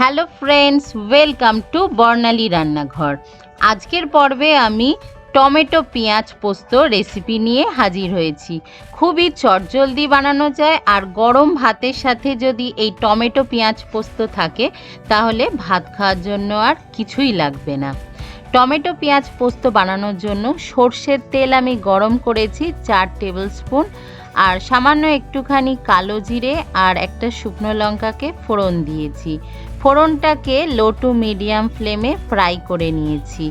Hello friends, welcome to বর্ণালী রান্নাঘর। আজকের পর্বে আমি টমেটো পেঁয়াজ পোস্ত রেসিপি নিয়ে হাজির হয়েছি। খুবই চটজলদি বানানো যায়, আর গরম ভাতের সাথে যদি এই টমেটো পেঁয়াজ পোস্ত থাকে তাহলে ভাত খাওয়ার জন্য আর কিছুই লাগবে না। টমেটো পেঁয়াজ পোস্ত বানানোর জন্য সর্ষের তেল আমি গরম করেছি 4 টেবিল স্পুন, আর সামান্য একটুখানি কালো জিরে আর একটা শুকনো লঙ্কাকে ফোড়ন দিয়েছি। ফোড়নটাকে লো টু মিডিয়াম ফ্লেমে ফ্রাই করে নিয়েছি।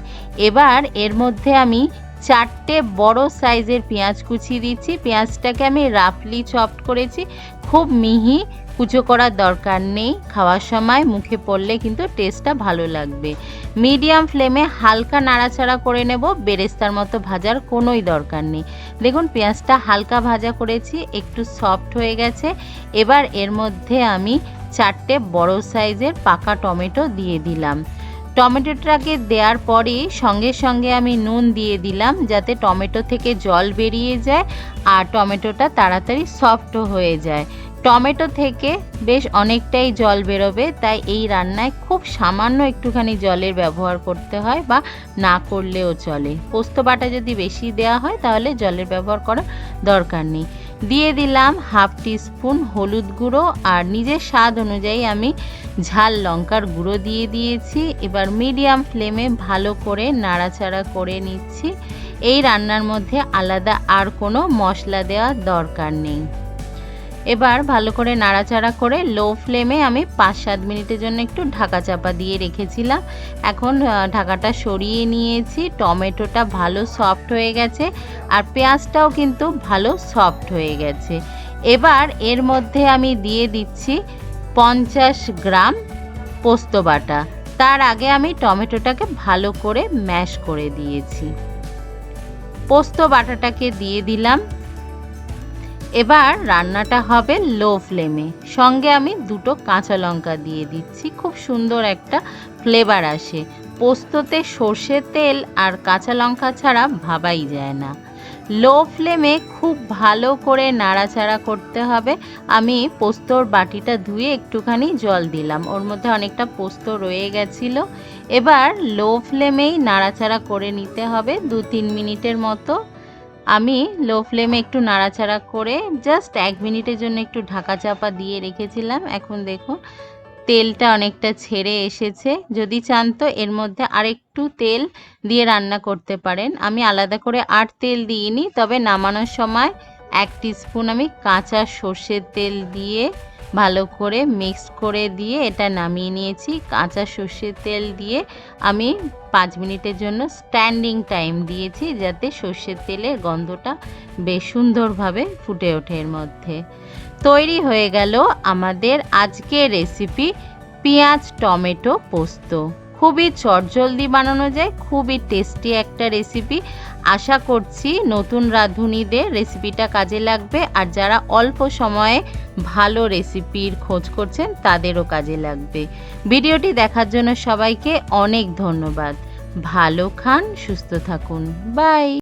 এবার এর মধ্যে আমি 4টে বড় সাইজের পেঁয়াজ কুচি দিচ্ছি। পেঁয়াজটাকে আমি রাফলি চপড করেছি, খুব মিহি কুচো করার দরকার নেই, খাওয়ার সময় মুখে পড়লে কিন্তু টেস্টটা ভালো লাগবে। মিডিয়াম ফ্লেমে হালকা নাড়াচাড়া করে নেব, বেরেস্তার মতো ভাজার কোনোই দরকার নেই। দেখুন পেঁয়াজটা হালকা ভাজা করেছি, একটু সফট হয়ে গেছে। এবার এর মধ্যে আমি 4টে বড় সাইজের পাকা টমেটো দিয়ে দিলাম। টমেটোটাকে দেওয়ার পরই সঙ্গে সঙ্গে আমি নুন দিয়ে দিলাম, যাতে টমেটো থেকে জল বেরিয়ে যায় আর টমেটোটা তাড়াতাড়ি সফট হয়ে যায়। টমেটো থেকে বেশ অনেকটাই জল বেরোবে, তাই এই রান্নায় খুব সামান্য একটুখানি জলের ব্যবহার করতে হয়, বা না করলেও চলে। পোস্ত বাটা যদি বেশি দেওয়া হয় তাহলে জলের ব্যবহার করার দরকার নেই। দিয়ে দিলাম হাফ টিস্পুন হলুদ গুঁড়ো, আর নিজের স্বাদ অনুযায়ী আমি ঝাল লঙ্কার গুঁড়ো দিয়ে দিয়েছি। এবার মিডিয়াম ফ্লেমে ভালো করে নাড়াচাড়া করে নিচ্ছি। এই রান্নার মধ্যে আলাদা আর কোনো মশলা দেওয়ার দরকার নেই। এবার ভালো করে নাড়াচাড়া করে লো ফ্লেমে আমি 5-7 মিনিটের জন্য একটু ঢাকা চাপা দিয়ে রেখেছিলাম। এখন ঢাকাটা সরিয়ে নিয়েছি। টমেটোটা ভালো সফট হয়ে গেছে, আর পেঁয়াজটাও কিন্তু ভালো সফট হয়ে গেছে। এবার এর মধ্যে আমি দিয়ে দিচ্ছি 50 গ্রাম পোস্ত বাটা। তার আগে আমি টমেটোটাকে ভালো করে ম্যাশ করে দিয়েছি। পোস্ত বাটাটাকে দিয়ে দিলাম। এবার রান্নাটা হবে লো ফ্লেমে, সঙ্গে আমি 2টো কাঁচা লঙ্কা দিয়ে দিচ্ছি। খুব সুন্দর একটা ফ্লেভার আসে। পোস্ততে সর্ষের তেল আর কাঁচা লঙ্কা ছাড়া ভাবাই যায় না। লো ফ্লেমে খুব ভালো করে নাড়াচাড়া করতে হবে। আমি পোস্তর বাটিটা ধুয়ে একটুখানি জল দিলাম, ওর মধ্যে অনেকটা পোস্ত রয়ে গেছিলো। এবার লো ফ্লেমেই নাড়াচাড়া করে নিতে হবে 2-3 মিনিটের মতো। আমি লো ফ্লেমে একটু নাড়াচাড়া করে জাস্ট 1 মিনিটের জন্য একটু ঢাকা চাপা দিয়ে রেখেছিলাম। এখন দেখুন তেলটা অনেকটা ছেড়ে এসেছে। যদি চান তো এর মধ্যে আরেকটু তেল দিয়ে রান্না করতে পারেন। আমি আলাদা করে আর তেল দিইনি, তবে নামানোর সময় 1 টিস্পুন আমি কাঁচা সর্ষের তেল দিয়ে ভালো করে মিক্স করে দিয়ে এটা নামিয়ে নিয়েছি। কাঁচা সর্ষের তেল দিয়ে আমি 5 মিনিটের জন্য স্ট্যান্ডিং টাইম দিয়েছি, যাতে সর্ষের তেলের গন্ধটা বেশ সুন্দরভাবে ফুটে ওঠে এর মধ্যে। তৈরি হয়ে গেল আমাদের আজকের রেসিপি পেঁয়াজ টমেটো পোস্ত। খুবই চটজলদি বানানো যায়, খুবই টেস্টি একটা রেসিপি। আশা করছি নতুন রাঁধুনিদের রেসিপিটা কাজে লাগবে, আর যারা অল্প সময়ে ভালো রেসিপির খোঁজ করছেন তাদেরও কাজে লাগবে। ভিডিওটি দেখার জন্য সবাইকে অনেক ধন্যবাদ। ভালো খান, সুস্থ থাকুন, বাই।